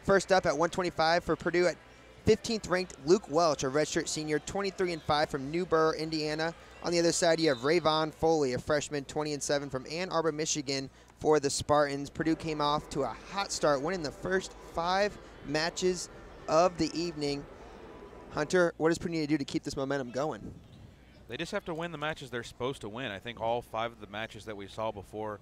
First up at 125 for Purdue at 15th ranked Luke Welch, a redshirt senior, 23-5 from Newburgh, Indiana. On the other side, you have Rayvon Foley, a freshman, 20-7 from Ann Arbor, Michigan for the Spartans. Purdue came off to a hot start, winning the first 5 matches of the evening. Hunter, what does Purdue need to do to keep this momentum going? They just have to win the matches they're supposed to win. I think all 5 of the matches that we saw before,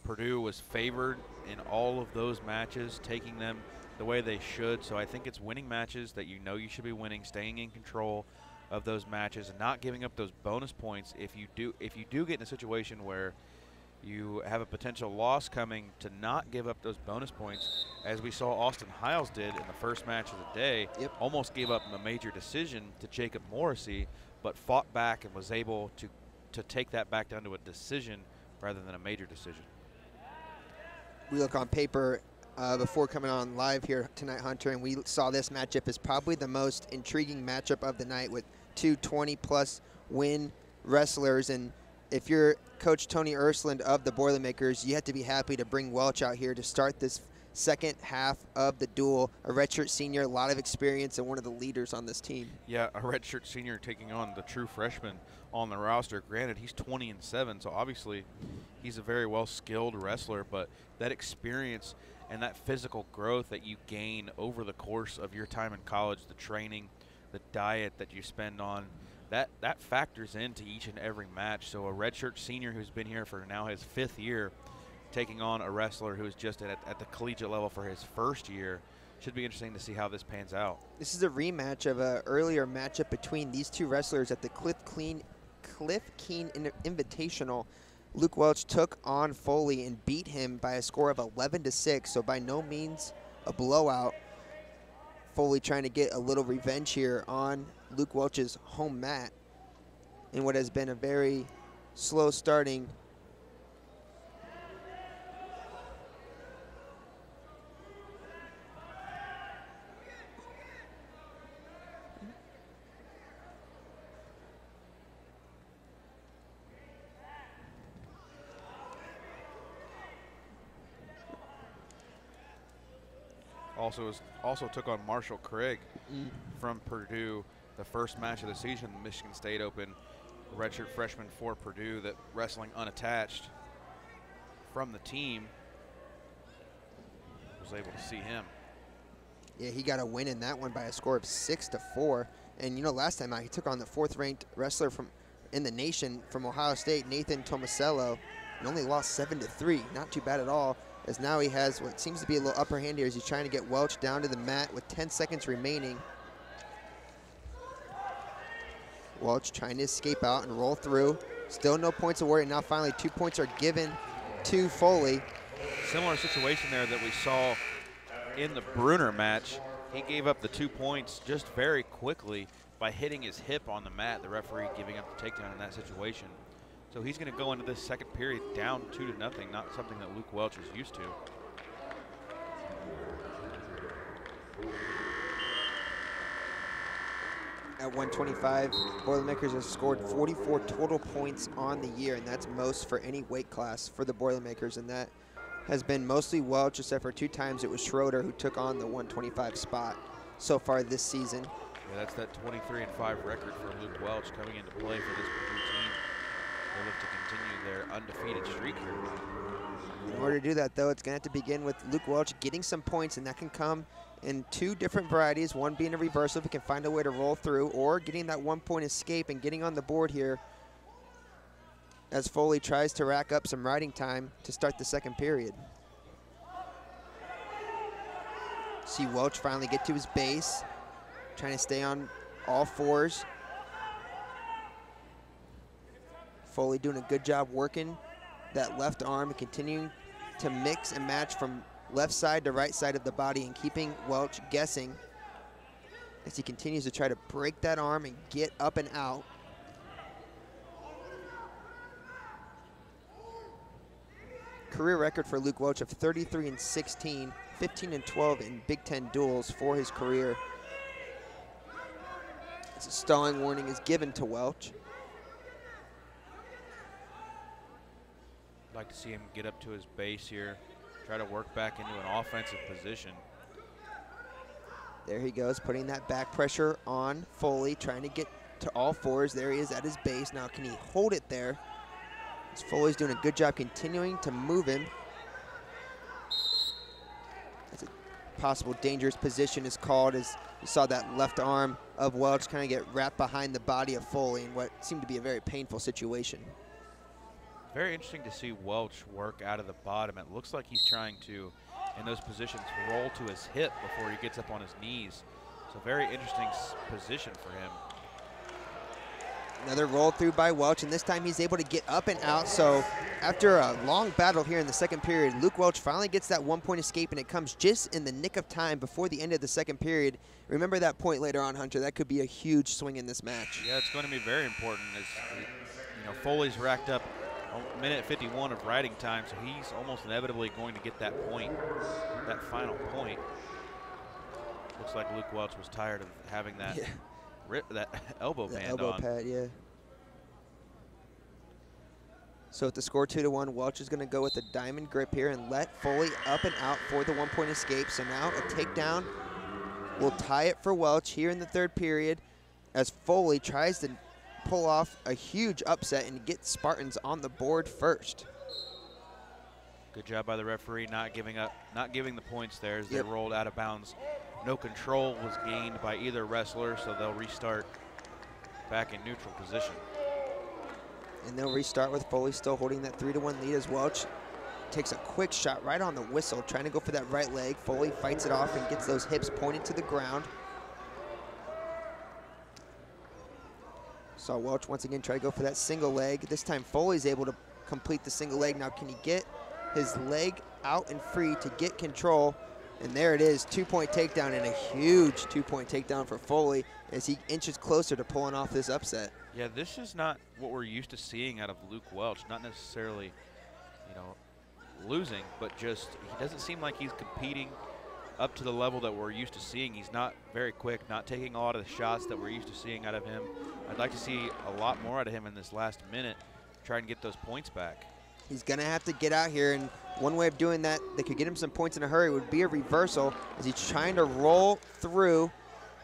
Purdue was favored in all of those matches, taking them the way they should. So I think it's winning matches that you know you should be winning, staying in control of those matches and not giving up those bonus points. If you do get in a situation where you have a potential loss coming, to not give up those bonus points, as we saw Austin Hiles did in the first match of the day. Yep. Almost gave up a major decision to Jacob Morrissey, but fought back and was able to take that back down to a decision rather than a major decision. We look on paper before coming on live here tonight, Hunter, and we saw this matchup as probably the most intriguing matchup of the night with 2 20-plus win wrestlers. And if you're Coach Tony Ersland of the Boilermakers, you have to be happy to bring Welch out here to start this second half of the duel. A redshirt senior, a lot of experience, and one of the leaders on this team. Yeah, a redshirt senior taking on the true freshman on the roster. Granted, he's 20-7, so obviously he's a very well-skilled wrestler, but that experience and that physical growth that you gain over the course of your time in college, the training, the diet that you spend on, that factors into each and every match. So a redshirt senior who's been here for now his 5th year, taking on a wrestler who's just at the collegiate level for his first year, should be interesting to see how this pans out. This is a rematch of an earlier matchup between these 2 wrestlers at the Cliff Keen Invitational. Luke Welch took on Foley and beat him by a score of 11-6, so by no means a blowout. Foley trying to get a little revenge here on Luke Welch's home mat in what has been a very slow starting Also took on Marshall Craig from Purdue, the first match of the season, the Michigan State Open. Redshirt freshman for Purdue that wrestling unattached from the team. Was able to see him. Yeah, he got a win in that one by a score of 6-4. And you know, last time out, he took on the 4th-ranked wrestler in the nation from Ohio State, Nathan Tomasello, and only lost 7-3. Not too bad at all, as now he has what seems to be a little upper hand here as he's trying to get Welch down to the mat with 10 seconds remaining. Welch trying to escape out and roll through. Still no points awarded. Now finally 2 points are given to Foley. Similar situation there that we saw in the Bruner match. He gave up the 2 points just very quickly by hitting his hip on the mat, the referee giving up the takedown in that situation. So he's going to go into this second period down 2-0, not something that Luke Welch is used to. At 125, Boilermakers have scored 44 total points on the year, and that's most for any weight class for the Boilermakers, and that has been mostly Welch, except for 2 times it was Schroeder who took on the 125 spot so far this season. Yeah, that's that 23-5 record for Luke Welch coming into play for this Purdue team. They look to continue their undefeated streak here. In order to do that, though, it's going to have to begin with Luke Welch getting some points, and that can come in 2 different varieties, one being a reversal if he can find a way to roll through, or getting that 1-point escape and getting on the board here as Foley tries to rack up some riding time to start the second period. See Welch finally get to his base, trying to stay on all 4s. Foley doing a good job working that left arm and continuing to mix and match from left side to right side of the body and keeping Welch guessing as he continues to try to break that arm and get up and out. Career record for Luke Welch of 33-16, 15-12 in Big Ten duels for his career. As a stalling warning is given to Welch. I'd like to see him get up to his base here, try to work back into an offensive position. There he goes, putting that back pressure on Foley, trying to get to all fours. There he is at his base. Now can he hold it there? As Foley's doing a good job continuing to move him. That's a possible dangerous position is called as you saw that left arm of Welch kind of get wrapped behind the body of Foley in what seemed to be a very painful situation. Very interesting to see Welch work out of the bottom. It looks like he's trying to, in those positions, roll to his hip before he gets up on his knees. So very interesting position for him. Another roll through by Welch, and this time he's able to get up and out. So after a long battle here in the second period, Luke Welch finally gets that 1-point escape, and it comes just in the nick of time before the end of the second period. Remember that point later on, Hunter. That could be a huge swing in this match. Yeah, it's going to be very important. As you know, Foley's racked up a minute 51 of riding time, so he's almost inevitably going to get that point, that final point. Looks like Luke Welch was tired of having that. Yeah. That elbow band elbow on. pad, yeah. So with the score 2-1, Welch is going to go with a diamond grip here and let Foley up and out for the 1-point escape. So now a takedown will tie it for Welch here in the third period as Foley tries to pull off a huge upset and get Spartans on the board first. Good job by the referee not giving the points there as they rolled out of bounds. No control was gained by either wrestler, so they'll restart back in neutral position. And they'll restart with Foley still holding that 3-1 lead as Welch takes a quick shot right on the whistle, trying to go for that right leg. Foley fights it off and gets those hips pointed to the ground. Saw Welch once again try to go for that single leg. This time Foley's able to complete the single leg. Now can he get his leg out and free to get control? And there it is, 2-point takedown, and a huge 2-point takedown for Foley as he inches closer to pulling off this upset. Yeah, this is not what we're used to seeing out of Luke Welch. Not necessarily, you know, losing, but just he doesn't seem like he's competing up to the level that we're used to seeing. He's not very quick, not taking a lot of the shots that we're used to seeing out of him. I'd like to see a lot more out of him in this last minute, try and get those points back. He's going to have to get out here, and one way of doing that that could get him some points in a hurry would be a reversal as he's trying to roll through,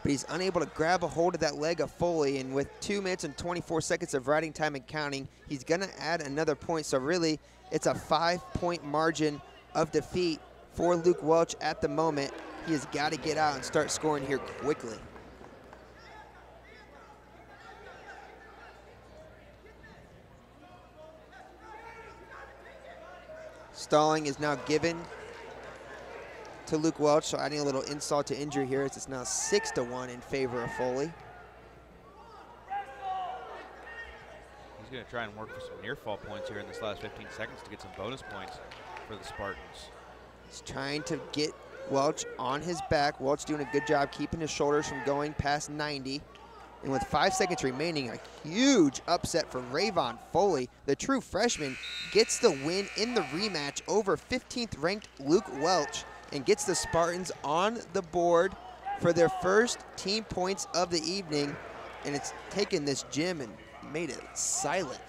but he's unable to grab a hold of that leg of Foley, and with 2 minutes and 24 seconds of riding time and counting, he's going to add another point. So really, it's a 5-point margin of defeat for Luke Welch at the moment. He has got to get out and start scoring here quickly. Stalling is now given to Luke Welch, so adding a little insult to injury here as it's now 6-1 in favor of Foley. He's going to try and work for some near fall points here in this last 15 seconds to get some bonus points for the Spartans. He's trying to get Welch on his back. Welch doing a good job keeping his shoulders from going past 90. And with 5 seconds remaining, a huge upset for Rayvon Foley. The true freshman gets the win in the rematch over 15th ranked Luke Welch and gets the Spartans on the board for their first team points of the evening. And it's taken this gym and made it silent.